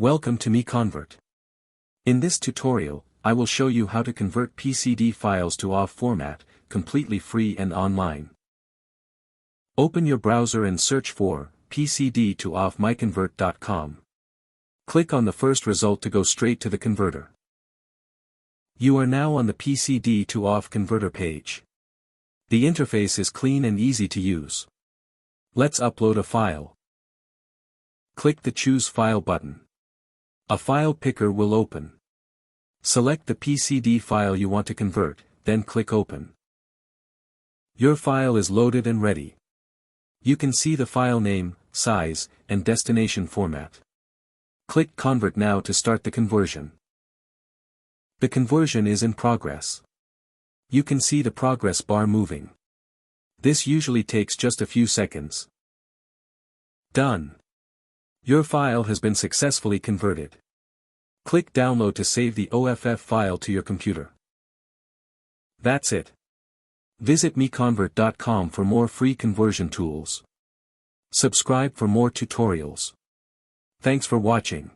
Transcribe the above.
Welcome to MiConvert. In this tutorial, I will show you how to convert PCD files to OFF format, completely free and online. Open your browser and search for PCD to OFF MiConvert.com. Click on the first result to go straight to the converter. You are now on the PCD to OFF converter page. The interface is clean and easy to use. Let's upload a file. Click the Choose File button. A file picker will open. Select the PCD file you want to convert, then click Open. Your file is loaded and ready. You can see the file name, size, and destination format. Click Convert now to start the conversion. The conversion is in progress. You can see the progress bar moving. This usually takes just a few seconds. Done. Your file has been successfully converted. Click Download to save the OFF file to your computer. That's it. Visit MiConvert.com for more free conversion tools. Subscribe for more tutorials. Thanks for watching.